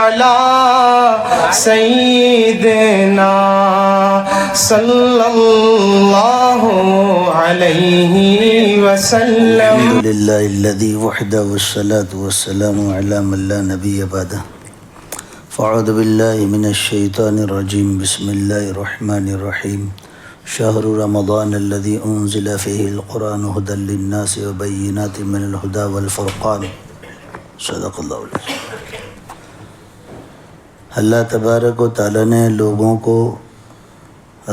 علی سیدنا صلی اللہ علیہ وسلم. الحمد للہ الذی وحدہ والصلاة والسلام علی من لا نبی بعدہ. فاعوذ باللہ من الشیطان الرجیم. بسم اللہ الرحمن الرحیم. شہر رمضان الذی انزل فیہ القرآن ھدی للناس وبینات من الھدی والفرقان. صدق اللہ العظیم. اللہ تبارک و تعالیٰ نے لوگوں کو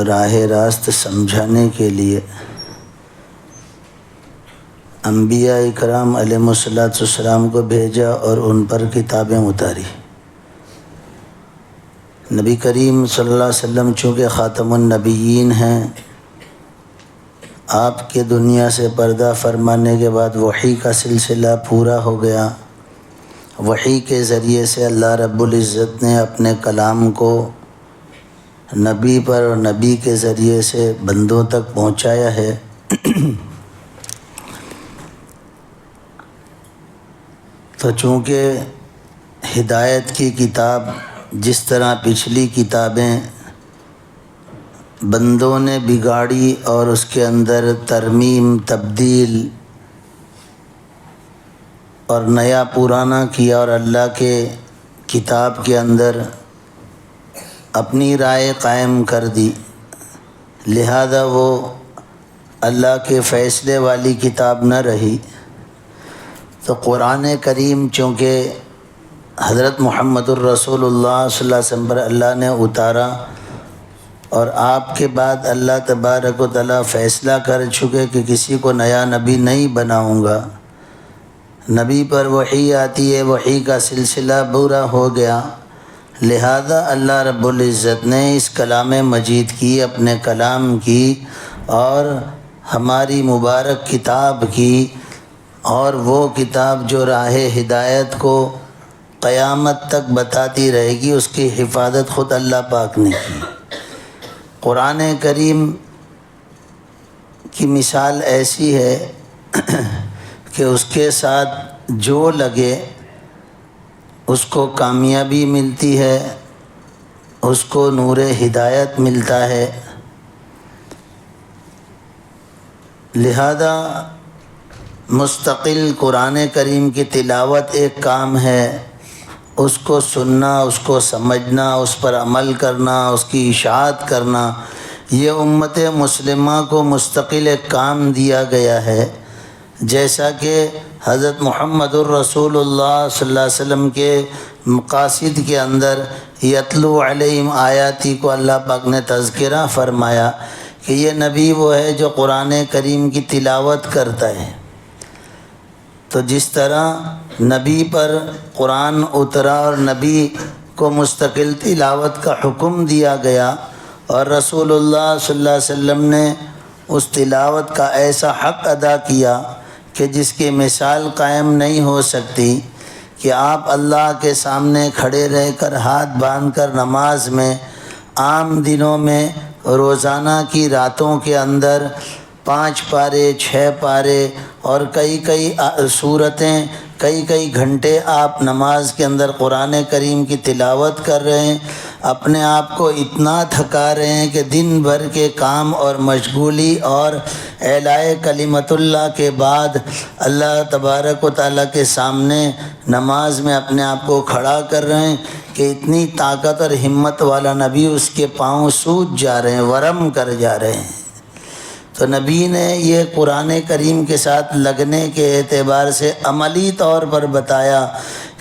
راہ راست سمجھانے کے لیے انبیاء اکرام علیہ السلام کو بھیجا اور ان پر کتابیں اتاری. نبی کریم صلی اللہ علیہ وسلم چونکہ خاتم النبیین ہیں، آپ کے دنیا سے پردہ فرمانے کے بعد وحی کا سلسلہ پورا ہو گیا. وحی کے ذریعے سے اللہ رب العزت نے اپنے کلام کو نبی پر اور نبی کے ذریعے سے بندوں تک پہنچایا ہے. تو چونکہ ہدایت کی کتاب جس طرح پچھلی کتابیں بندوں نے بگاڑی اور اس کے اندر ترمیم تبدیل اور نیا پرانا کیا اور اللہ کے کتاب کے اندر اپنی رائے قائم کر دی، لہذا وہ اللہ کے فیصلے والی کتاب نہ رہی. تو قرآن کریم چونکہ حضرت محمد الرسول اللہ صلی اللہ علیہ وسلم پر اللہ نے اتارا اور آپ کے بعد اللہ تبارک و تعالیٰ فیصلہ کر چکے کہ کسی کو نیا نبی نہیں بناؤں گا. نبی پر وحی آتی ہے، وحی کا سلسلہ پورا ہو گیا، لہذا اللہ رب العزت نے اس کلام مجید کی، اپنے کلام کی اور ہماری مبارک کتاب کی، اور وہ کتاب جو راہ ہدایت کو قیامت تک بتاتی رہے گی، اس کی حفاظت خود اللہ پاک نے کی. قرآن کریم کی مثال ایسی ہے کہ اس کے ساتھ جو لگے اس کو کامیابی ملتی ہے، اس کو نور ہدایت ملتا ہے. لہذا مستقل قرآن کریم کی تلاوت ایک کام ہے، اس کو سننا، اس کو سمجھنا، اس پر عمل کرنا، اس کی اشاعت کرنا، یہ امت مسلمہ کو مستقل ایک کام دیا گیا ہے. جیسا کہ حضرت محمد الرسول اللہ صلی اللہ علیہ وسلم کے مقاصد کے اندر یتلو علیہم آیاتی کو اللہ پاک نے تذکرہ فرمایا کہ یہ نبی وہ ہے جو قرآن کریم کی تلاوت کرتا ہے. تو جس طرح نبی پر قرآن اترا اور نبی کو مستقل تلاوت کا حکم دیا گیا، اور رسول اللہ صلی اللہ علیہ وسلم نے اس تلاوت کا ایسا حق ادا کیا کہ جس کی مثال قائم نہیں ہو سکتی، کہ آپ اللہ کے سامنے کھڑے رہ کر ہاتھ باندھ کر نماز میں عام دنوں میں روزانہ کی راتوں کے اندر 5 پارے 6 پارے اور کئی صورتیں کئی گھنٹے آپ نماز کے اندر قرآن کریم کی تلاوت کر رہے ہیں، اپنے آپ کو اتنا تھکا رہے ہیں کہ دن بھر کے کام اور مشغولی اور اعلاء کلمت اللہ کے بعد اللہ تبارک و تعالیٰ کے سامنے نماز میں اپنے آپ کو کھڑا کر رہے ہیں کہ اتنی طاقت اور ہمت والا نبی اس کے پاؤں سوج جا رہے ہیں، ورم کر جا رہے ہیں. تو نبی نے یہ قرآن کریم کے ساتھ لگنے کے اعتبار سے عملی طور پر بتایا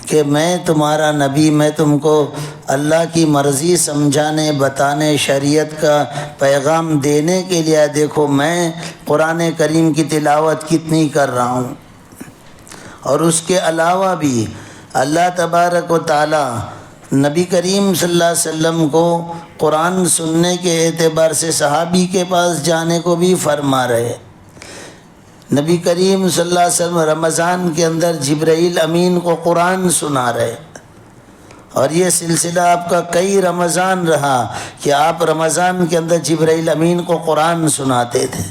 کہ میں تمہارا نبی، میں تم کو اللہ کی مرضی سمجھانے بتانے شریعت کا پیغام دینے کے لیے، دیکھو میں قرآن کریم کی تلاوت کتنی کر رہا ہوں. اور اس کے علاوہ بھی اللہ تبارک و تعالی نبی کریم صلی اللہ علیہ وسلم کو قرآن سننے کے اعتبار سے صحابی کے پاس جانے کو بھی فرما رہے. نبی کریم صلی اللہ علیہ وسلم رمضان کے اندر جبرائیل امین کو قرآن سنا رہے، اور یہ سلسلہ آپ کا کئی رمضان رہا کہ آپ رمضان کے اندر جبرائیل امین کو قرآن سناتے تھے.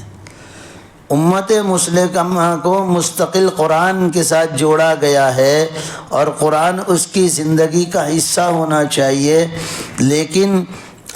امت مسلمہ کو مستقل قرآن کے ساتھ جوڑا گیا ہے اور قرآن اس کی زندگی کا حصہ ہونا چاہیے. لیکن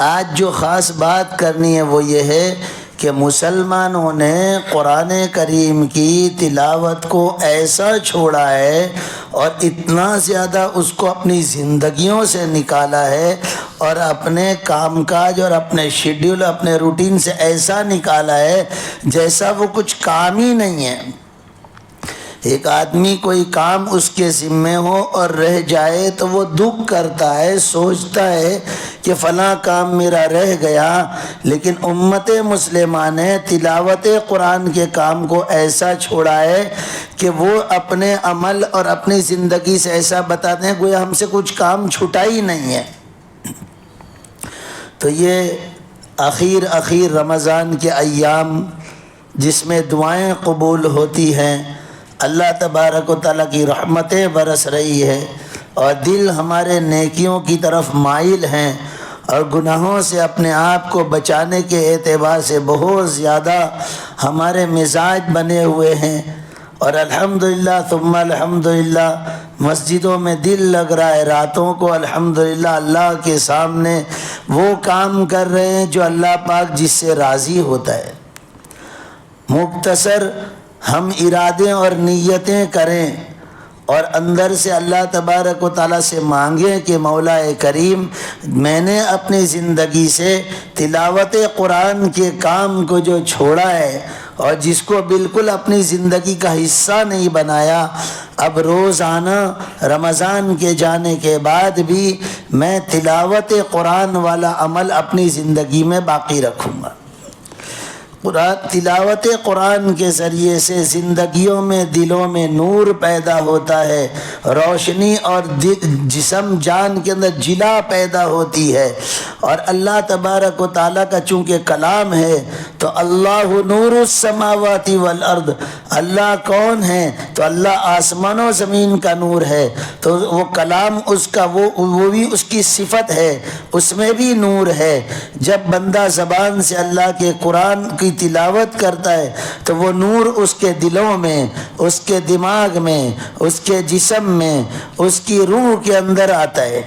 آج جو خاص بات کرنی ہے وہ یہ ہے کہ مسلمانوں نے قرآن کریم کی تلاوت کو ایسا چھوڑا ہے اور اتنا زیادہ اس کو اپنی زندگیوں سے نکالا ہے اور اپنے کام کاج اور اپنے شیڈیول اپنے روٹین سے ایسا نکالا ہے جیسا وہ کچھ کام ہی نہیں ہے. ایک آدمی کوئی کام اس کے ذمے ہو اور رہ جائے تو وہ دکھ کرتا ہے، سوچتا ہے کہ فلاں کام میرا رہ گیا. لیکن امت مسلمہ نے تلاوت قرآن کے کام کو ایسا چھوڑا ہے کہ وہ اپنے عمل اور اپنی زندگی سے ایسا بتاتے ہیں گویا ہم سے کچھ کام چھٹا ہی نہیں ہے. تو یہ اخیر رمضان کے ایام جس میں دعائیں قبول ہوتی ہیں، اللہ تبارک و تعالیٰ کی رحمتیں برس رہی ہے اور دل ہمارے نیکیوں کی طرف مائل ہیں اور گناہوں سے اپنے آپ کو بچانے کے اعتبار سے بہت زیادہ ہمارے مزاج بنے ہوئے ہیں. اور الحمدللہ ثم الحمدللہ مسجدوں میں دل لگ رہا ہے، راتوں کو الحمدللہ اللہ کے سامنے وہ کام کر رہے ہیں جو اللہ پاک جس سے راضی ہوتا ہے. مختصر ہم ارادے اور نیتیں کریں اور اندر سے اللہ تبارک و تعالیٰ سے مانگیں کہ مولا کریم میں نے اپنی زندگی سے تلاوت قرآن کے کام کو جو چھوڑا ہے اور جس کو بالکل اپنی زندگی کا حصہ نہیں بنایا، اب روزانہ رمضان کے جانے کے بعد بھی میں تلاوت قرآن والا عمل اپنی زندگی میں باقی رکھوں گا. تلاوت قرآن کے ذریعے سے زندگیوں میں دلوں میں نور پیدا ہوتا ہے، روشنی اور جسم جان کے اندر جلا پیدا ہوتی ہے. اور اللہ تبارک و تعالیٰ کا چونکہ کلام ہے تو اللہ نور السماوات والارض، اللہ کون ہے تو اللہ آسمان و زمین کا نور ہے. تو وہ کلام اس کا وہ بھی اس کی صفت ہے، اس میں بھی نور ہے. جب بندہ زبان سے اللہ کے قرآن کی تلاوت کرتا ہے تو وہ نور اس کے دلوں میں، اس کے دماغ میں، اس کے جسم میں، اس کی روح کے اندر آتا ہے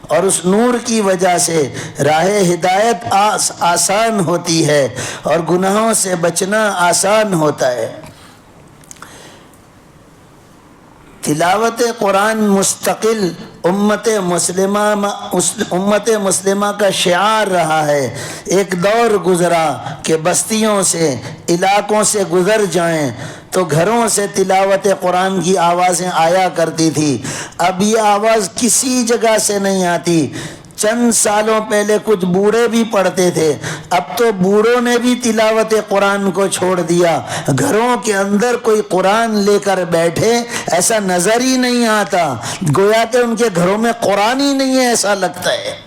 اور اس نور کی وجہ سے راہ ہدایت آسان ہوتی ہے اور گناہوں سے بچنا آسان ہوتا ہے. تلاوت قرآن مستقل امت مسلمہ کا شعار رہا ہے. ایک دور گزرا کہ بستیوں سے علاقوں سے گزر جائیں تو گھروں سے تلاوت قرآن کی آوازیں آیا کرتی تھی. اب یہ آواز کسی جگہ سے نہیں آتی. چند سالوں پہلے کچھ بوڑھے بھی پڑھتے تھے، اب تو بوڑھوں نے بھی تلاوت قرآن کو چھوڑ دیا. گھروں کے اندر کوئی قرآن لے کر بیٹھے ایسا نظر ہی نہیں آتا، گویا کہ ان کے گھروں میں قرآن ہی نہیں ہے ایسا لگتا ہے.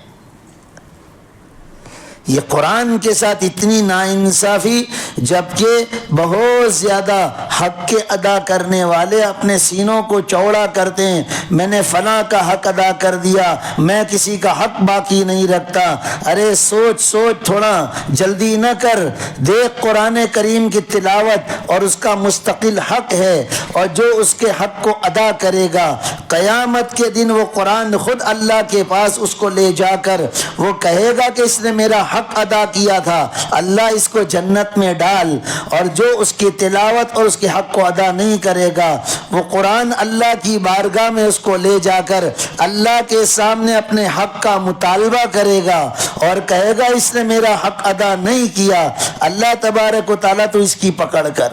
یہ قرآن کے ساتھ اتنی ناانصافی، جبکہ بہت زیادہ حق کے ادا کرنے والے اپنے سینوں کو چوڑا کرتے ہیں، میں نے فلاں کا حق ادا کر دیا، میں کسی کا حق باقی نہیں رکھتا. ارے سوچ تھوڑا، جلدی نہ کر، دیکھ قرآن کریم کی تلاوت اور اس کا مستقل حق ہے، اور جو اس کے حق کو ادا کرے گا قیامت کے دن وہ قرآن خود اللہ کے پاس اس کو لے جا کر وہ کہے گا کہ اس نے میرا حق ادا کیا تھا، اللہ اس کو جنت میں ڈال. اور جو اس کی تلاوت اور اس کے حق کو ادا نہیں کرے گا وہ قرآن اللہ کی بارگاہ میں اس کو لے جا کر اللہ کے سامنے اپنے حق کا مطالبہ کرے گا اور کہے گا اس نے میرا حق ادا نہیں کیا، اللہ تبارک و تعالیٰ تو اس کی پکڑ کر.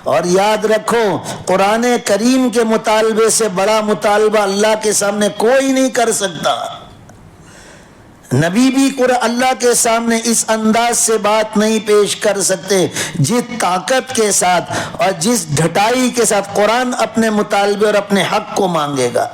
اور یاد رکھو قرآن کریم کے مطالبے سے بڑا مطالبہ اللہ کے سامنے کوئی نہیں کر سکتا. نبی بھی اللہ کے سامنے اس انداز سے بات نہیں پیش کر سکتے جس طاقت کے ساتھ اور جس ڈھٹائی کے ساتھ قرآن اپنے مطالبے اور اپنے حق کو مانگے گا.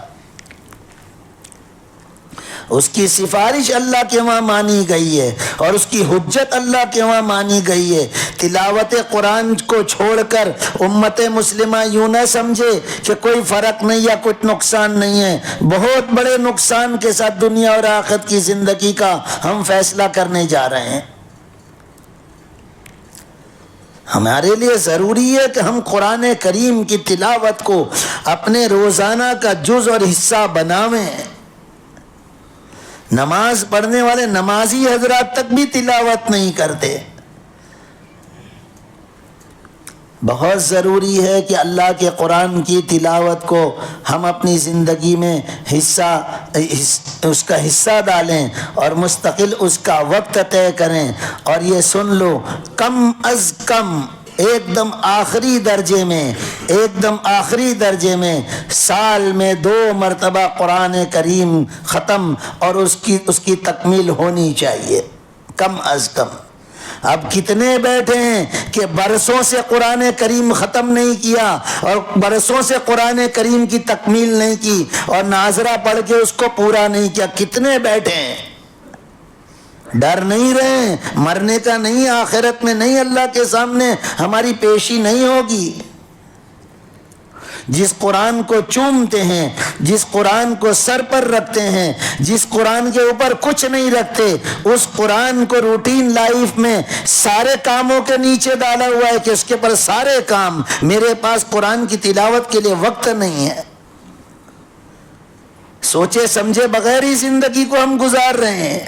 اس کی سفارش اللہ کے وہاں مانی گئی ہے اور اس کی حجت اللہ کے وہاں مانی گئی ہے. تلاوت قرآن کو چھوڑ کر امت مسلمہ یوں نہ سمجھے کہ کوئی فرق نہیں یا کچھ نقصان نہیں ہے. بہت بڑے نقصان کے ساتھ دنیا اور آخرت کی زندگی کا ہم فیصلہ کرنے جا رہے ہیں. ہمارے لیے ضروری ہے کہ ہم قرآن کریم کی تلاوت کو اپنے روزانہ کا جز اور حصہ بناویں. نماز پڑھنے والے نمازی حضرات تک بھی تلاوت نہیں کرتے. بہت ضروری ہے کہ اللہ کے قرآن کی تلاوت کو ہم اپنی زندگی میں اس کا حصہ ڈالیں اور مستقل اس کا وقت طے کریں. اور یہ سن لو، کم از کم ایک دم آخری درجے میں سال میں 2 مرتبہ قرآن کریم ختم اور اس کی تکمیل ہونی چاہیے، کم از کم. اب کتنے بیٹھے ہیں کہ برسوں سے قرآن کریم ختم نہیں کیا اور برسوں سے قرآن کریم کی تکمیل نہیں کی اور ناظرہ پڑھ کے اس کو پورا نہیں کیا. کتنے بیٹھے ہیں؟ ڈر نہیں رہے مرنے کا؟ نہیں، آخرت میں نہیں، اللہ کے سامنے ہماری پیشی نہیں ہوگی. جس قرآن کو چومتے ہیں، جس قرآن کو سر پر رکھتے ہیں، جس قرآن کے اوپر کچھ نہیں رکھتے، اس قرآن کو روٹین لائف میں سارے کاموں کے نیچے ڈالا ہوا ہے کہ اس کے پر سارے کام. میرے پاس قرآن کی تلاوت کے لیے وقت نہیں ہے. سوچے سمجھے بغیر ہی زندگی کو ہم گزار رہے ہیں.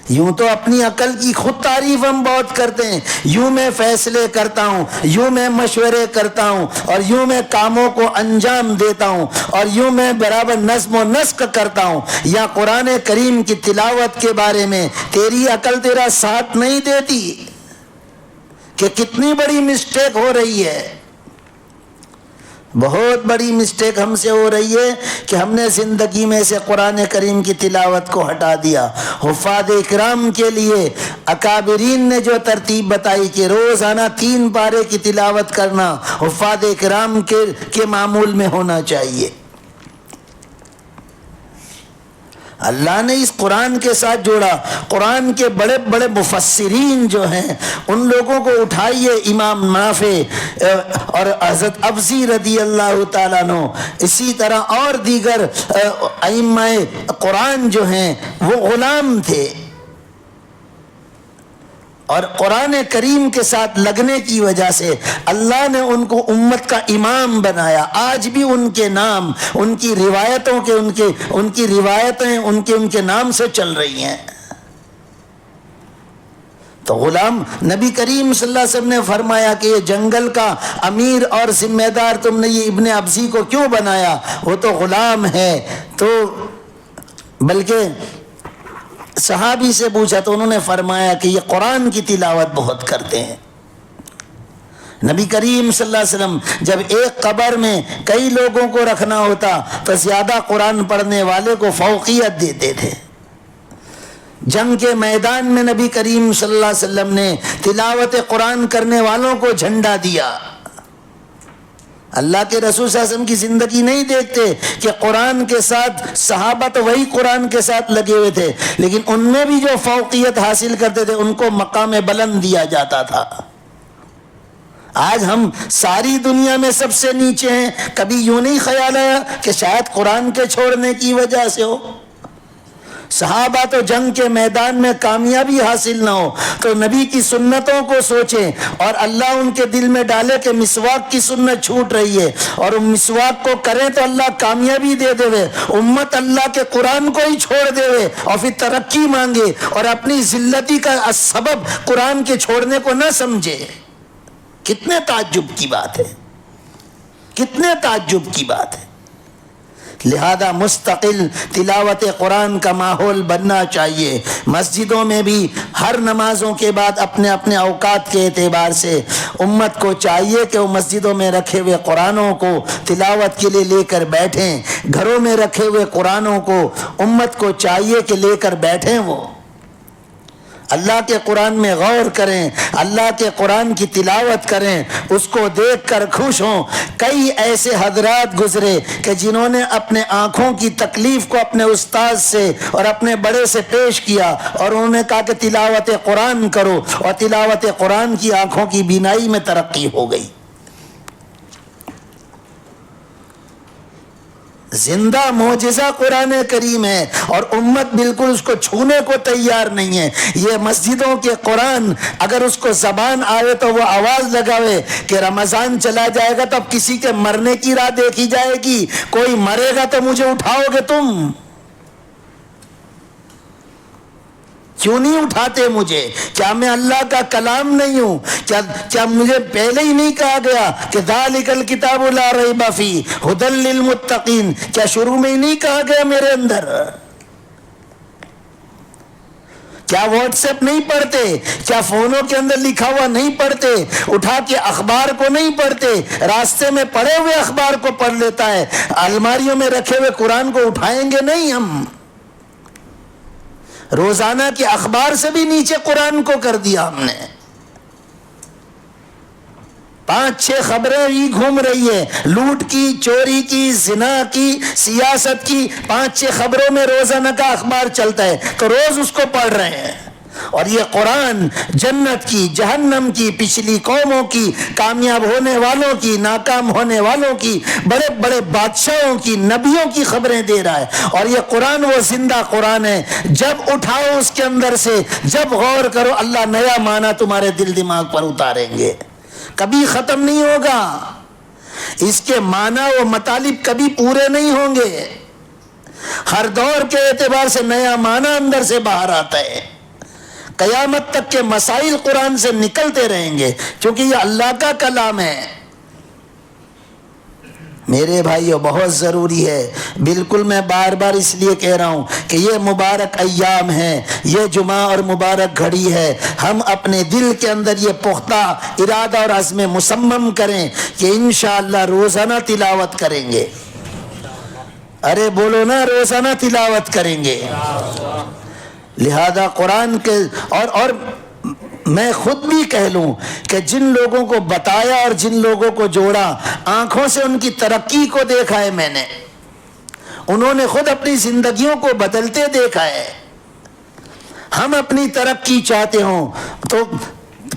یوں تو اپنی عقل کی خود تعریف ہم بہت کرتے ہیں، یوں میں فیصلے کرتا ہوں، یوں میں مشورے کرتا ہوں، اور یوں میں کاموں کو انجام دیتا ہوں، اور یوں میں برابر نظم و نسق کرتا ہوں. یا قرآن کریم کی تلاوت کے بارے میں تیری عقل تیرا ساتھ نہیں دیتی کہ کتنی بڑی مسٹیک ہو رہی ہے. بہت بڑی مسٹیک ہم سے ہو رہی ہے کہ ہم نے زندگی میں سے قرآن کریم کی تلاوت کو ہٹا دیا. حفاظ اکرام کے لیے اکابرین نے جو ترتیب بتائی کہ روزانہ 3 پارے کی تلاوت کرنا حفاظ اکرام کے معمول میں ہونا چاہیے. اللہ نے اس قرآن کے ساتھ جوڑا. قرآن کے بڑے بڑے مفسرین جو ہیں ان لوگوں کو اٹھائیے، امام نافع اور حضرت ابزی رضی اللہ تعالیٰ عنہ، اسی طرح اور دیگر ائمہ قرآن جو ہیں وہ غلام تھے اور قرآن کریم کے ساتھ لگنے کی وجہ سے اللہ نے ان کو امت کا امام بنایا. آج بھی ان کے نام، ان کی روایتوں کے ان کی روایتیں ان کے نام سے چل رہی ہیں. تو غلام نبی کریم صلی اللہ علیہ وسلم نے فرمایا کہ یہ جنگل کا امیر اور ذمہ دار تم نے یہ ابن ابزی کو کیوں بنایا؟ وہ تو غلام ہے. تو بلکہ صحابی سے پوچھا تو انہوں نے فرمایا کہ یہ قرآن کی تلاوت بہت کرتے ہیں. نبی کریم صلی اللہ علیہ وسلم جب ایک قبر میں کئی لوگوں کو رکھنا ہوتا تو زیادہ قرآن پڑھنے والے کو فوقیت دیتے تھے. جنگ کے میدان میں نبی کریم صلی اللہ علیہ وسلم نے تلاوت قرآن کرنے والوں کو جھنڈا دیا. اللہ کے رسول صلی اللہ علیہ وسلم کی زندگی نہیں دیکھتے کہ قرآن کے ساتھ صحابہ تو وہی قرآن کے ساتھ لگے ہوئے تھے، لیکن ان میں بھی جو فوقیت حاصل کرتے تھے ان کو مقام بلند دیا جاتا تھا. آج ہم ساری دنیا میں سب سے نیچے ہیں. کبھی یوں نہیں خیال آیا کہ شاید قرآن کے چھوڑنے کی وجہ سے ہو؟ صحابہ تو جنگ کے میدان میں کامیابی حاصل نہ ہو تو نبی کی سنتوں کو سوچیں اور اللہ ان کے دل میں ڈالے کہ مسواک کی سنت چھوٹ رہی ہے اور مسواک کو کریں تو اللہ کامیابی دے دے. امت اللہ کے قرآن کو ہی چھوڑ دے اور پھر ترقی مانگے اور اپنی ذلتی کا سبب قرآن کے چھوڑنے کو نہ سمجھے. کتنے تعجب کی بات ہے، کتنے تعجب کی بات ہے. لہذا مستقل تلاوت قرآن کا ماحول بننا چاہیے. مسجدوں میں بھی ہر نمازوں کے بعد اپنے اپنے اوقات کے اعتبار سے امت کو چاہیے کہ وہ مسجدوں میں رکھے ہوئے قرآنوں کو تلاوت کے لیے لے کر بیٹھیں. گھروں میں رکھے ہوئے قرآنوں کو امت کو چاہیے کہ لے کر بیٹھیں. وہ اللہ کے قرآن میں غور کریں، اللہ کے قرآن کی تلاوت کریں، اس کو دیکھ کر خوش ہوں. کئی ایسے حضرات گزرے کہ جنہوں نے اپنے آنکھوں کی تکلیف کو اپنے استاد سے اور اپنے بڑے سے پیش کیا اور انہوں نے کہا کہ تلاوت قرآن کرو، اور تلاوت قرآن کی آنکھوں کی بینائی میں ترقی ہو گئی. زندہ معجزہ قرآن کریم ہے، اور امت بالکل اس کو چھونے کو تیار نہیں ہے۔ یہ مسجدوں کے قرآن اگر اس کو زبان آئے تو وہ آواز لگاوے کہ رمضان چلا جائے گا تو اب کسی کے مرنے کی راہ دیکھی جائے گی، کوئی مرے گا تو مجھے اٹھاؤ گے تم، کیوں نہیں اٹھاتے مجھے؟ کیا میں اللہ کا کلام نہیں ہوں؟ کیا مجھے پہلے ہی نہیں کہا گیا کہ ذالک الکتاب لا ریب فیہ ھدی للمتقین؟ کیا شروع میں ہی نہیں کہا گیا میرے اندر؟ کیا واٹس ایپ نہیں پڑھتے؟ کیا فونوں کے اندر لکھا ہوا نہیں پڑھتے؟ اٹھا کے اخبار کو نہیں پڑھتے؟ راستے میں پڑے ہوئے اخبار کو پڑھ لیتا ہے، الماریوں میں رکھے ہوئے قرآن کو اٹھائیں گے نہیں ہم؟ روزانہ کے اخبار سے بھی نیچے قرآن کو کر دیا ہم نے۔ 5-6 خبریں ہی گھوم رہی ہے، لوٹ کی، چوری کی، زنا کی، سیاست کی، 5-6 خبروں میں روزانہ کا اخبار چلتا ہے تو روز اس کو پڑھ رہے ہیں۔ اور یہ قرآن جنت کی، جہنم کی، پچھلی قوموں کی، کامیاب ہونے والوں کی، ناکام ہونے والوں کی، بڑے بڑے بادشاہوں کی، نبیوں کی خبریں دے رہا ہے۔ اور یہ قرآن وہ زندہ قرآن ہے، جب اٹھاؤ اس کے اندر سے، جب غور کرو، اللہ نیا معنی تمہارے دل دماغ پر اتاریں گے، کبھی ختم نہیں ہوگا۔ اس کے معنی و مطالب کبھی پورے نہیں ہوں گے، ہر دور کے اعتبار سے نیا معنی اندر سے باہر آتا ہے۔ قیامت تک کے مسائل قرآن سے نکلتے رہیں گے، کیونکہ یہ اللہ کا کلام ہے۔ میرے بھائیو بہت ضروری ہے، بالکل میں بار بار اس لیے کہہ رہا ہوں کہ یہ مبارک ایام ہے، یہ جمعہ اور مبارک گھڑی ہے، ہم اپنے دل کے اندر یہ پختہ ارادہ اور عزم مصمم کریں کہ انشاءاللہ روزانہ تلاوت کریں گے۔ ارے بولو نا، روزانہ تلاوت کریں گے۔ لہذا قرآن کے اور میں خود بھی کہہ لوں کہ جن لوگوں کو بتایا اور جن لوگوں کو جوڑا، آنکھوں سے ان کی ترقی کو دیکھا ہے میں نے، انہوں نے خود اپنی زندگیوں کو بدلتے دیکھا ہے۔ ہم اپنی ترقی چاہتے ہوں تو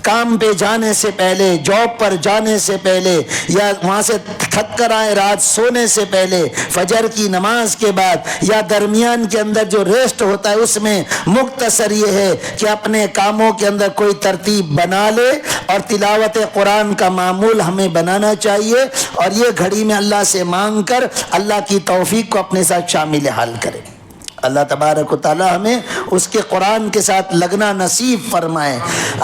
کام پہ جانے سے پہلے، جاب پر جانے سے پہلے، یا وہاں سے تھک کر آئے رات سونے سے پہلے، فجر کی نماز کے بعد، یا درمیان کے اندر جو ریسٹ ہوتا ہے، اس میں مختصر یہ ہے کہ اپنے کاموں کے اندر کوئی ترتیب بنا لے، اور تلاوت قرآن کا معمول ہمیں بنانا چاہیے، اور یہ گھڑی میں اللہ سے مانگ کر اللہ کی توفیق کو اپنے ساتھ شامل حال کرے۔ اللہ تبارک و تعالی ہمیں اس کے قرآن کے ساتھ لگنا نصیب فرمائے۔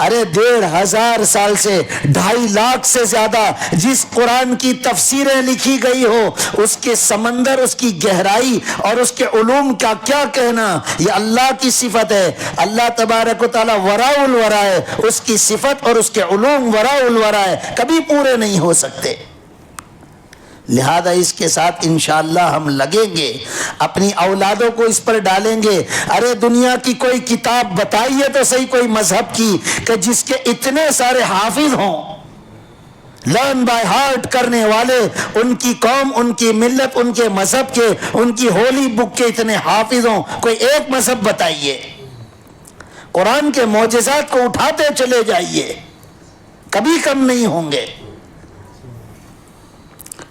ارے 1500 سال سے 2.5 لاکھ سے زیادہ جس قرآن کی تفسیریں لکھی گئی ہو، اس کے سمندر، اس کی گہرائی اور اس کے علوم کا کیا کہنا، یہ اللہ کی صفت ہے۔ اللہ تبارک و تعالی وراء الورا ہے، اس کی صفت اور اس کے علوم وراء الورا ہے، کبھی پورے نہیں ہو سکتے۔ لہذا اس کے ساتھ انشاءاللہ ہم لگیں گے، اپنی اولادوں کو اس پر ڈالیں گے۔ ارے دنیا کی کوئی کتاب بتائیے تو صحیح، کوئی مذہب کی، کہ جس کے اتنے سارے حافظ ہوں، لرن بائی ہارٹ کرنے والے، ان کی قوم، ان کی ملت، ان کے مذہب کے، ان کی ہولی بک کے اتنے حافظ ہوں۔ کوئی ایک مذہب بتائیے، قرآن کے معجزات کو اٹھاتے چلے جائیے، کبھی کم نہیں ہوں گے۔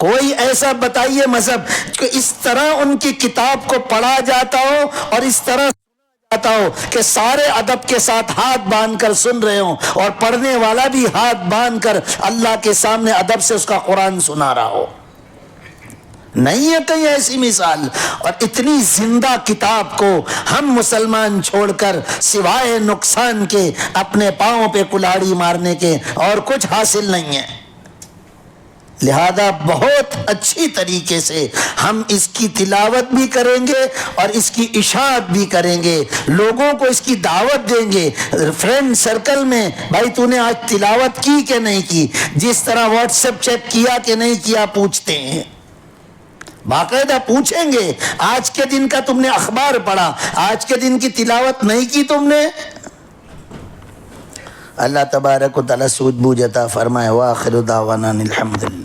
کوئی ایسا بتائیے مذہب کہ اس طرح ان کی کتاب کو پڑھا جاتا ہو اور اس طرح سنا جاتا ہو کہ سارے ادب کے ساتھ ہاتھ باندھ کر سن رہے ہوں، اور پڑھنے والا بھی ہاتھ باندھ کر اللہ کے سامنے ادب سے اس کا قرآن سنا رہا ہو۔ نہیں ہے کہیں ایسی مثال۔ اور اتنی زندہ کتاب کو ہم مسلمان چھوڑ کر سوائے نقصان کے، اپنے پاؤں پہ کلاڑی مارنے کے اور کچھ حاصل نہیں ہے۔ لہذا بہت اچھی طریقے سے ہم اس کی تلاوت بھی کریں گے اور اس کی اشاعت بھی کریں گے، لوگوں کو اس کی دعوت دیں گے، فرینڈ سرکل میں، بھائی تو نے آج تلاوت کی کہ نہیں کی، جس طرح واٹس ایپ چیک کیا کہ نہیں کیا پوچھتے ہیں، باقاعدہ پوچھیں گے۔ آج کے دن کا تم نے اخبار پڑھا، آج کے دن کی تلاوت نہیں کی تم نے؟ اللہ تبارک و تعالی سوجھ بوجھ عطا فرمائے۔ وآخر دعوانا الحمدللہ۔